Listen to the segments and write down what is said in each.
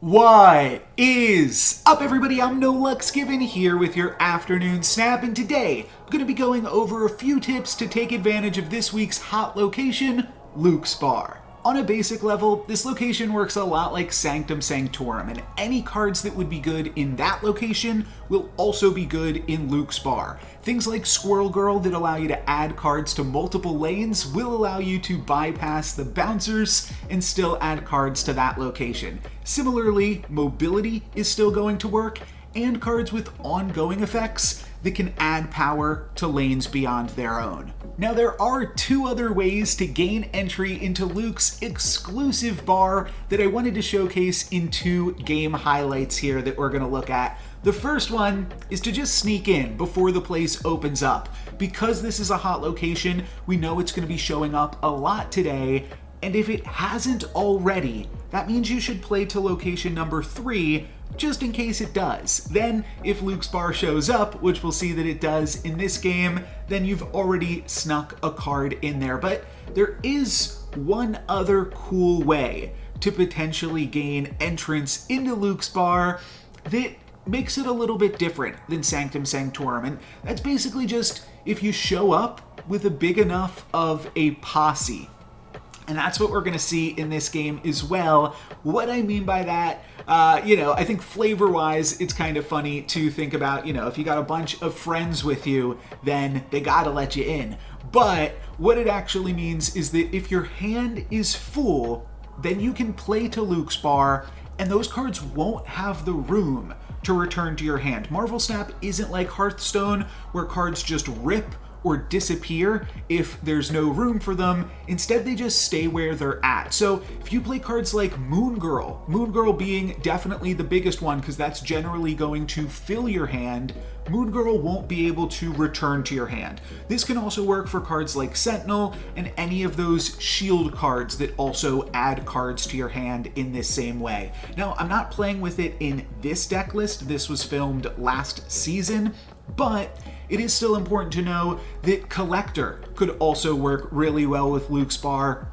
What is up, everybody? I'm No Lux Given here with your afternoon snap, and today I'm going to be going over a few tips to take advantage of this week's hot location, Luke's Bar. On a basic level, this location works a lot like Sanctum Sanctorum, and any cards that would be good in that location will also be good in Luke's Bar. Things like Squirrel Girl that allow you to add cards to multiple lanes will allow you to bypass the bouncers and still add cards to that location. Similarly, Mobility is still going to work, and cards with ongoing effects that can add power to lanes beyond their own. Now, there are two other ways to gain entry into Luke's exclusive bar that I wanted to showcase in two game highlights here that we're going to look at. The first one is to just sneak in before the place opens up. Because this is a hot location, we know it's going to be showing up a lot today, and if it hasn't already, that means you should play to location number 3 just in case it does. Then, if Luke's Bar shows up, which we'll see that it does in this game, then you've already snuck a card in there. But there is one other cool way to potentially gain entrance into Luke's Bar that makes it a little bit different than Sanctum Sanctorum, and that's basically just if you show up with a big enough of a posse. And that's what we're going to see in this game as well. What I mean by that, I think flavor-wise, it's kind of funny to think about, if you got a bunch of friends with you, then they got to let you in. But what it actually means is that if your hand is full, then you can play to Luke's Bar, and those cards won't have the room to return to your hand. Marvel Snap isn't like Hearthstone, where cards just rip or disappear if there's no room for them. Instead, they just stay where they're at. So if you play cards like Moon Girl being definitely the biggest one because that's generally going to fill your hand, Moon Girl won't be able to return to your hand. This can also work for cards like Sentinel and any of those shield cards that also add cards to your hand in this same way. Now, I'm not playing with it in this deck list. This was filmed last season, but it is still important to know that Collector could also work really well with Luke's Bar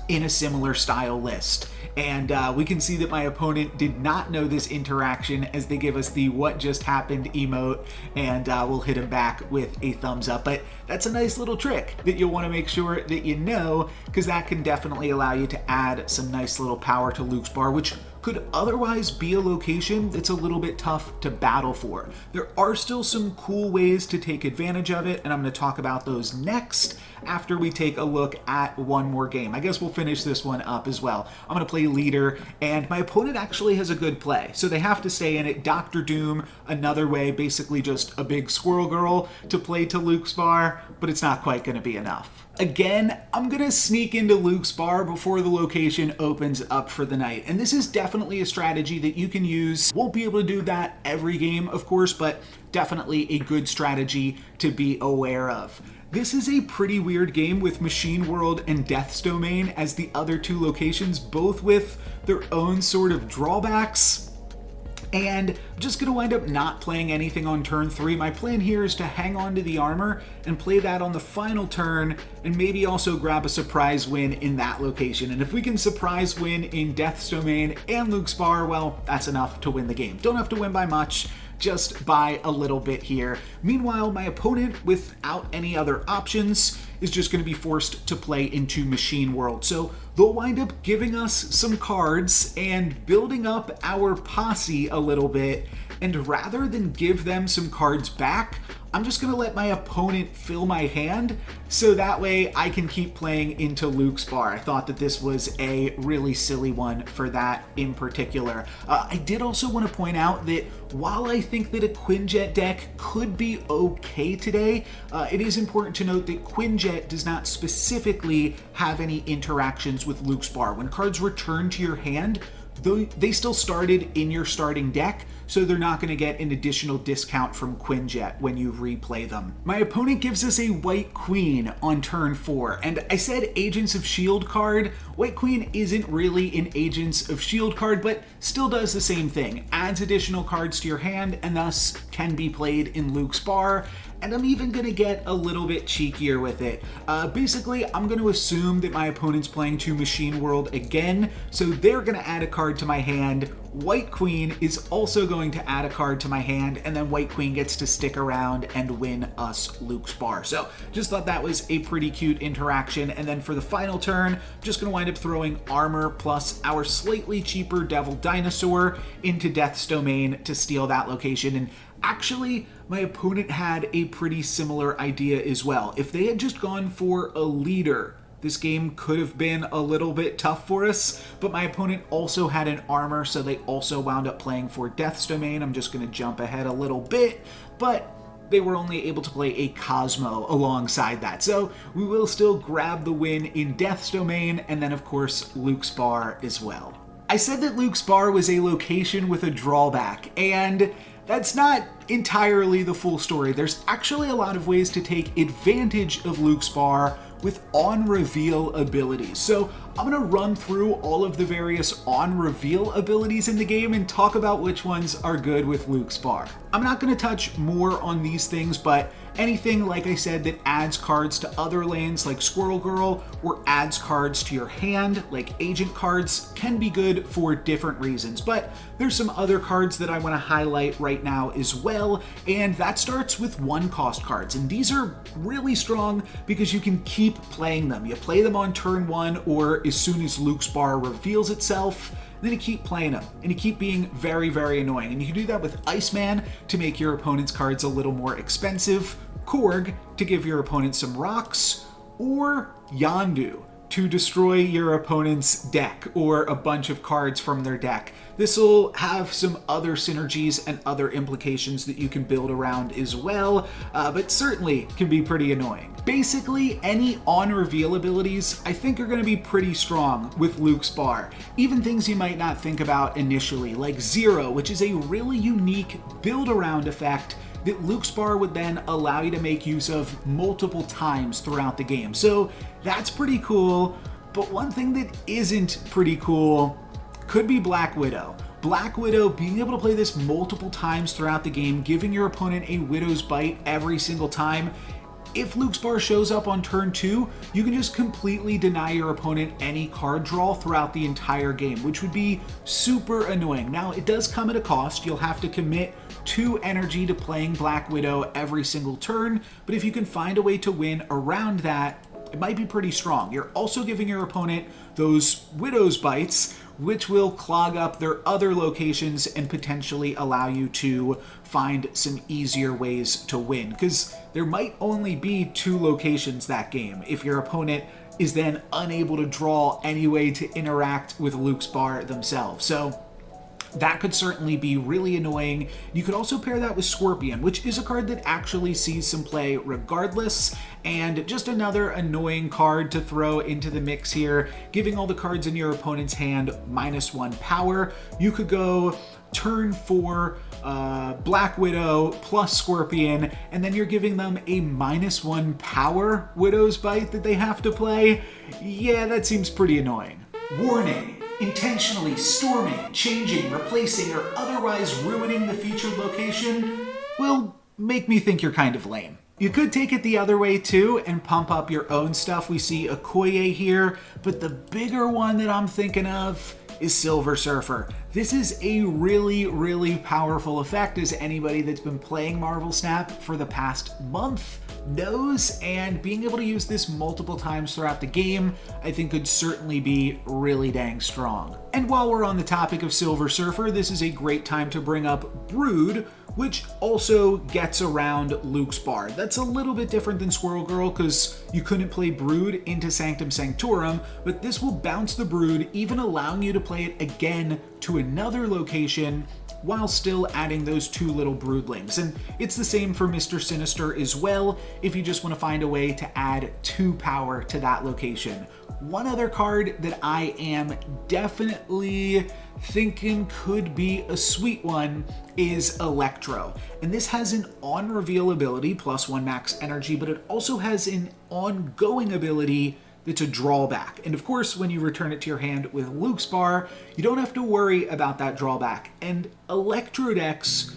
in a similar style list. And we can see that my opponent did not know this interaction as they give us the what just happened emote, and we'll hit him back with a thumbs up. But that's a nice little trick that you'll want to make sure that you know, because that can definitely allow you to add some nice little power to Luke's Bar, which could otherwise be a location that's a little bit tough to battle for. There are still some cool ways to take advantage of it, and I'm going to talk about those next after we take a look at one more game. I guess we'll finish this one up as well. I'm going to play leader, and my opponent actually has a good play, so they have to stay in it. Dr. Doom, another way, basically just a big Squirrel Girl to play to Luke's Bar, but it's not quite going to be enough. Again, I'm going to sneak into Luke's Bar before the location opens up for the night. And this is definitely a strategy that you can use. Won't be able to do that every game, of course, but definitely a good strategy to be aware of. This is a pretty weird game with Machine World and Death's Domain as the other two locations, both with their own sort of drawbacks. And I'm just going to wind up not playing anything on turn 3. My plan here is to hang on to the armor and play that on the final turn, and maybe also grab a surprise win in that location. And if we can surprise win in Death's Domain and Luke's Bar, well, that's enough to win the game. Don't have to win by much, just by a little bit here. Meanwhile, my opponent, without any other options, is just going to be forced to play into Machine World. So they'll wind up giving us some cards and building up our posse a little bit. And rather than give them some cards back, I'm just going to let my opponent fill my hand so that way I can keep playing into Luke's Bar. I thought that this was a really silly one for that in particular. I did also want to point out that while I think that a Quinjet deck could be okay today, it is important to note that Quinjet does not specifically have any interactions with Luke's Bar. When cards return to your hand, they still started in your starting deck, so they're not going to get an additional discount from Quinjet when you replay them. My opponent gives us a white queen on turn 4, and I said Agents of S.H.I.E.L.D. card. White Queen isn't really an Agents of S.H.I.E.L.D. card, but still does the same thing. Adds additional cards to your hand and thus can be played in Luke's Bar. And I'm even going to get a little bit cheekier with it. Basically, I'm going to assume that my opponent's playing to Machine World again, so they're going to add a card to my hand. White Queen is also going to add a card to my hand, and then White Queen gets to stick around and win us Luke's Bar. So just thought that was a pretty cute interaction. And then for the final turn, just going to wind up throwing Armor plus our slightly cheaper Devil Dinosaur into Death's Domain to steal that location. And actually, my opponent had a pretty similar idea as well. If they had just gone for a leader, this game could have been a little bit tough for us, but my opponent also had an armor, so they also wound up playing for Death's Domain. I'm just going to jump ahead a little bit, but they were only able to play a Cosmo alongside that. So we will still grab the win in Death's Domain, and then of course Luke's Bar as well. I said that Luke's Bar was a location with a drawback, and that's not entirely the full story. There's actually a lot of ways to take advantage of Luke's Bar with on-reveal abilities. So I'm going to run through all of the various on-reveal abilities in the game and talk about which ones are good with Luke's Bar. I'm not going to touch more on these things, but anything, like I said, that adds cards to other lanes like Squirrel Girl or adds cards to your hand like Agent cards can be good for different reasons. But there's some other cards that I want to highlight right now as well, and that starts with 1-cost cards. And these are really strong because you can keep playing them. You play them on turn 1 or as soon as Luke's Bar reveals itself, then you keep playing them, and you keep being very, very annoying. And you can do that with Iceman to make your opponent's cards a little more expensive, Korg to give your opponent some rocks, or Yondu to destroy your opponent's deck or a bunch of cards from their deck. This will have some other synergies and other implications that you can build around as well, but certainly can be pretty annoying. Basically, any on-reveal abilities I think are going to be pretty strong with Luke's Bar. Even things you might not think about initially, like Zero, which is a really unique build-around effect that Luke's Bar would then allow you to make use of multiple times throughout the game. So that's pretty cool, but one thing that isn't pretty cool could be Black Widow. Black Widow, being able to play this multiple times throughout the game, giving your opponent a Widow's Bite every single time. If Luke's Bar shows up on turn 2, you can just completely deny your opponent any card draw throughout the entire game, which would be super annoying. Now, it does come at a cost. You'll have to commit 2 energy to playing Black Widow every single turn, but if you can find a way to win around that, it might be pretty strong. You're also giving your opponent those Widow's Bites, which will clog up their other locations and potentially allow you to find some easier ways to win, because there might only be 2 locations that game if your opponent is then unable to draw any way to interact with Luke's Bar themselves. So that could certainly be really annoying. You could also pair that with Scorpion, which is a card that actually sees some play regardless, and just another annoying card to throw into the mix here, giving all the cards in your opponent's hand -1 power. You could go turn 4 Black Widow plus Scorpion, and then you're giving them a -1 power Widow's Bite that they have to play. Yeah, that seems pretty annoying. Warning. Intentionally storming, changing, replacing, or otherwise ruining the featured location will make me think you're kind of lame. You could take it the other way too and pump up your own stuff. We see Okoye here, but the bigger one that I'm thinking of is Silver Surfer. This is a really, really powerful effect, as anybody that's been playing Marvel Snap for the past month knows, and being able to use this multiple times throughout the game I think could certainly be really dang strong. And while we're on the topic of Silver Surfer, this is a great time to bring up Brood, which also gets around Luke's Bar. That's a little bit different than Squirrel Girl because you couldn't play Brood into Sanctum Sanctorum, but this will bounce the Brood, even allowing you to play it again to another location while still adding those 2 little broodlings. And it's the same for Mr. Sinister as well, if you just want to find a way to add 2 power to that location. One other card that I am definitely thinking could be a sweet one is Electro. And this has an on-reveal ability, +1 max energy, but it also has an ongoing ability, that's a drawback. And of course, when you return it to your hand with Luke's Bar, you don't have to worry about that drawback. And Electro decks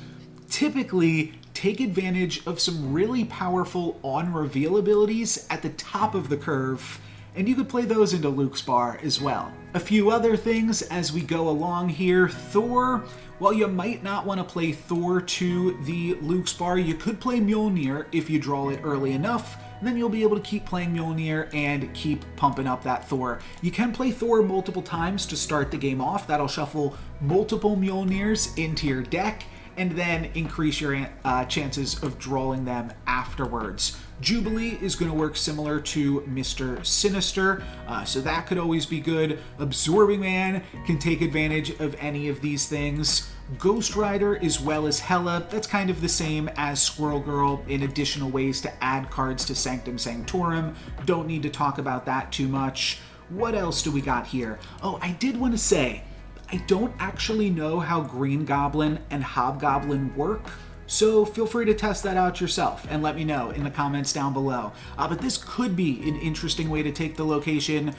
typically take advantage of some really powerful on-reveal abilities at the top of the curve, and you could play those into Luke's Bar as well. A few other things as we go along here. Thor, while you might not want to play Thor to the Luke's Bar, you could play Mjolnir if you draw it early enough, and then you'll be able to keep playing Mjolnir and keep pumping up that Thor. You can play Thor multiple times to start the game off. That'll shuffle multiple Mjolnirs into your deck, and then increase your chances of drawing them afterwards. Jubilee is going to work similar to Mr. Sinister, so that could always be good. Absorbing Man can take advantage of any of these things. Ghost Rider as well as Hela, that's kind of the same as Squirrel Girl in additional ways to add cards to Sanctum Sanctorum. Don't need to talk about that too much. What else do we got here? Oh, I did want to say, I don't actually know how Green Goblin and Hobgoblin work, so feel free to test that out yourself and let me know in the comments down below. But this could be an interesting way to take the location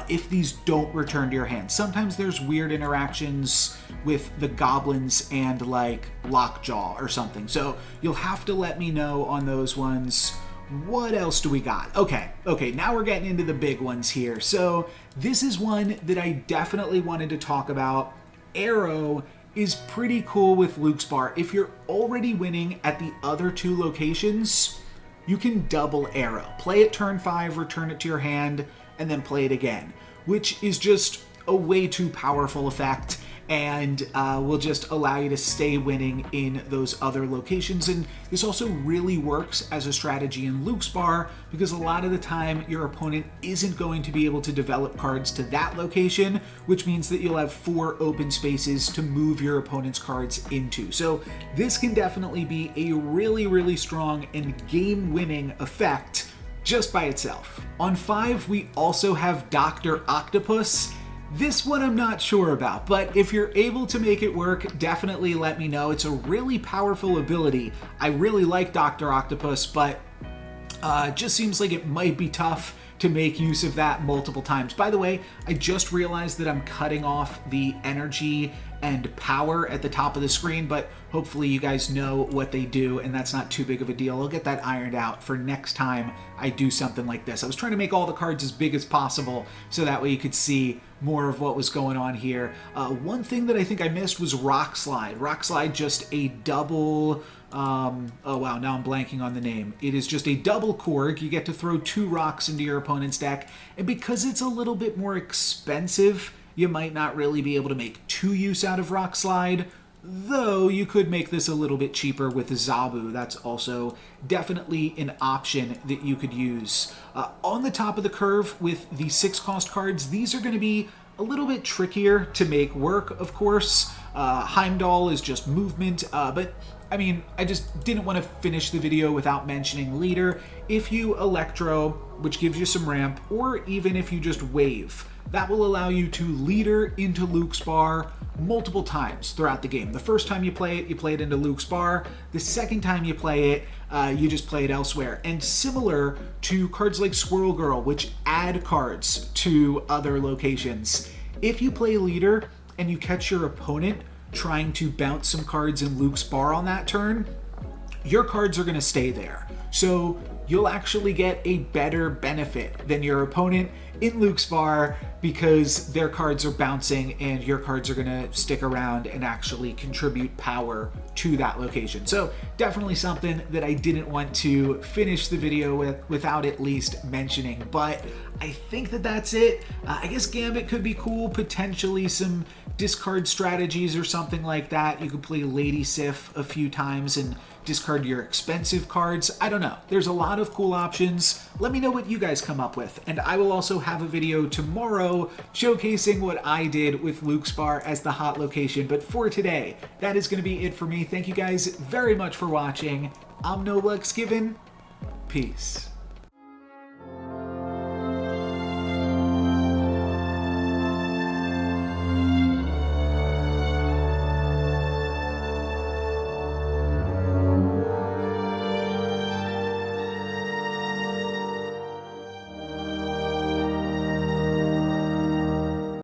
if these don't return to your hand. Sometimes there's weird interactions with the goblins and like Lockjaw or something, so you'll have to let me know on those ones. What else do we got? Okay, now we're getting into the big ones here. So this is one that I definitely wanted to talk about. Arrow is pretty cool with Luke's Bar. If you're already winning at the other two locations, you can double Arrow. Play it turn 5, return it to your hand, and then play it again, which is just a way too powerful effect, and will just allow you to stay winning in those other locations. And this also really works as a strategy in Luke's Bar, because a lot of the time your opponent isn't going to be able to develop cards to that location, which means that you'll have 4 open spaces to move your opponent's cards into. So this can definitely be a really, really strong and game-winning effect just by itself. On 5, we also have Dr. Octopus. This one I'm not sure about, but if you're able to make it work, definitely let me know. It's a really powerful ability. I really like Dr. Octopus, but it just seems like it might be tough to make use of that multiple times. By the way, I just realized that I'm cutting off the energy and power at the top of the screen, but hopefully you guys know what they do and that's not too big of a deal. I'll get that ironed out for next time I do something like this. I was trying to make all the cards as big as possible so that way you could see more of what was going on here. One thing that I think I missed was Rock Slide. Rock Slide, just a double, oh wow, now I'm blanking on the name. It is just a double Korg. You get to throw 2 rocks into your opponent's deck, and because it's a little bit more expensive, you might not really be able to make too use out of Rock Slide, though you could make this a little bit cheaper with Zabu. That's also definitely an option that you could use. On the top of the curve with the 6-cost cards, these are going to be a little bit trickier to make work, of course. Heimdall is just movement, but I mean, I just didn't want to finish the video without mentioning Leader. If you Electro, which gives you some ramp, or even if you just Wave, that will allow you to Leader into Luke's Bar multiple times throughout the game. The first time you play it into Luke's Bar. The second time you play it, you just play it elsewhere. And similar to cards like Squirrel Girl, which add cards to other locations, if you play Leader and you catch your opponent trying to bounce some cards in Luke's Bar on that turn, your cards are going to stay there. So you'll actually get a better benefit than your opponent in Luke's Bar because their cards are bouncing and your cards are going to stick around and actually contribute power to that location. So definitely something that I didn't want to finish the video with without at least mentioning, but I think that that's it. I guess Gambit could be cool, potentially some discard strategies or something like that. You could play Lady Sif a few times and discard your expensive cards. I don't know. There's a lot of cool options. Let me know what you guys come up with. And I will also have a video tomorrow showcasing what I did with Luke's Bar as the hot location. But for today, that is going to be it for me. Thank you guys very much for watching. I'm No Lux Given. Peace.